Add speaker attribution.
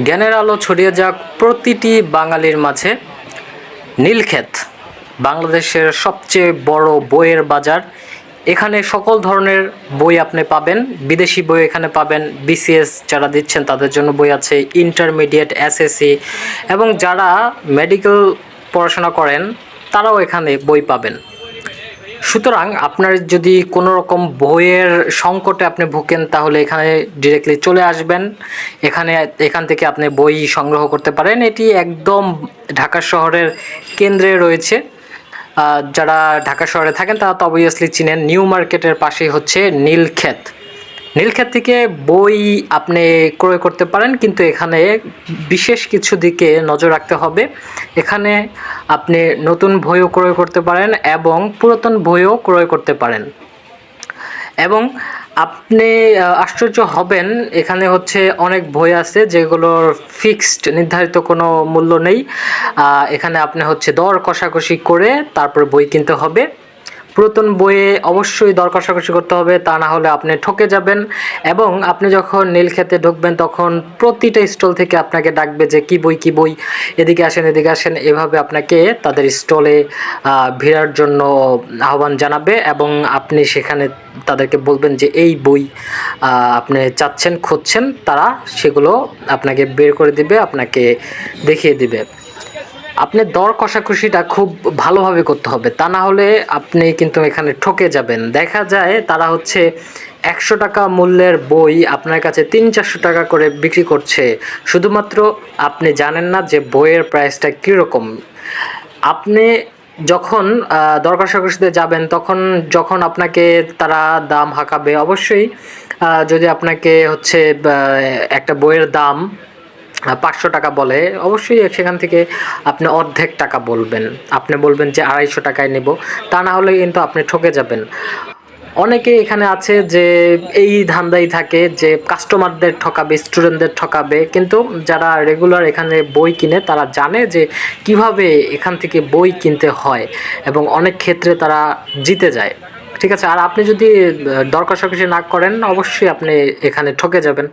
Speaker 1: জ্ঞানের আলো ছড়িয়ে যাক প্রতিটি বাঙালির মাঝে। নীলক্ষেত বাংলাদেশের সবচেয়ে বড় বইয়ের বাজার। এখানে সকল ধরনের বই আপনি পাবেন। বিদেশি বই এখানে পাবেন। বিসিএস যারা দিচ্ছেন তাদের জন্য বই আছে, ইন্টারমিডিয়েট, এসএসসি এবং যারা মেডিকেল পড়াশোনা করেন তারাও এখানে বই পাবেন। সুতরাং আপনার যদি কোনো রকম বইয়ের সংকটে আপনি ভোগেন তাহলে এখানে ডিরেক্টলি চলে আসবেন। এখান থেকে আপনি বই সংগ্রহ করতে পারেন। এটি একদম ঢাকা শহরের কেন্দ্রে রয়েছে। যারা ঢাকা শহরে থাকেন তারা তো অবভিয়াসলি চিনেন, নিউ মার্কেটের পাশেই হচ্ছে নীলক্ষেত। নীলক্ষেত থেকে বই আপনি ক্রয় করতে পারেন, কিন্তু এখানে বিশেষ কিছু দিকে নজর রাখতে হবে। এখানে আপনি নতুন বইও ক্রয় করতে পারেন এবং পুরাতন বইও ক্রয় করতে পারেন। এবং আপনি আশ্চর্য হবেন, এখানে হচ্ছে অনেক বই আছে যেগুলোর ফিক্সড নির্ধারিত কোনো মূল্য নেই। এখানে আপনি হচ্ছে দর কষাকষি করে তারপর বই কিনতে হবে। পুরাতন বইয়ে অবশ্যই দর কষাকষি করতে হবে, তা না হলে আপনি ঠকে যাবেন। এবং আপনি যখন নীলক্ষেতে ঢুকবেন তখন প্রতিটা স্টল থেকে আপনাকে ডাকবে যে কী বই, এদিকে আসেন এদিকে আসেন, এভাবে আপনাকে তাদের স্টলে ভিড়ার জন্য আহ্বান জানাবে এবং আপনি সেখানে তাদেরকে বলবেন যে এই বই আপনি চাচ্ছেন, খুঁজছেন, তারা সেগুলো আপনাকে বের করে দিবে, আপনাকে দেখিয়ে দিবে। আপনি দর কষাকষিটা খুব ভালোভাবে করতে হবে, তা না হলে আপনি কিন্তু এখানে ঠকে যাবেন। দেখা যায় তারা হচ্ছে 100 টাকা মূল্যের বই আপনার কাছে 300-400 টাকা করে বিক্রি করছে, শুধুমাত্র আপনি জানেন না যে বইয়ের প্রাইসটা কীরকম। আপনি যখন দর কষাকষিতে যাবেন তখন যখন আপনাকে তারা দাম হাঁকাবে, অবশ্যই যদি আপনাকে হচ্ছে একটা বইয়ের দাম 500 টাকা বলে, অবশ্যই সেখান থেকে আপনি অর্ধেক টাকা বলবেন। আপনি বলবেন যে 250 টাকায় নেব, তা না হলে কিন্তু আপনি ঠকে যাবেন। অনেকে এখানে আছে যে এই ধান্দাই থাকে যে কাস্টমারদের ঠকাবে, স্টুডেন্টদের ঠকাবে, কিন্তু যারা রেগুলার এখানে বই কিনে তারা জানে যে কিভাবে এখান থেকে বই কিনতে হয় এবং অনেক ক্ষেত্রে তারা জিতে যায়। ঠিক আছে, আর আপনি যদি দর কষাকষি না করেন অবশ্যই আপনি এখানে ঠকে যাবেন।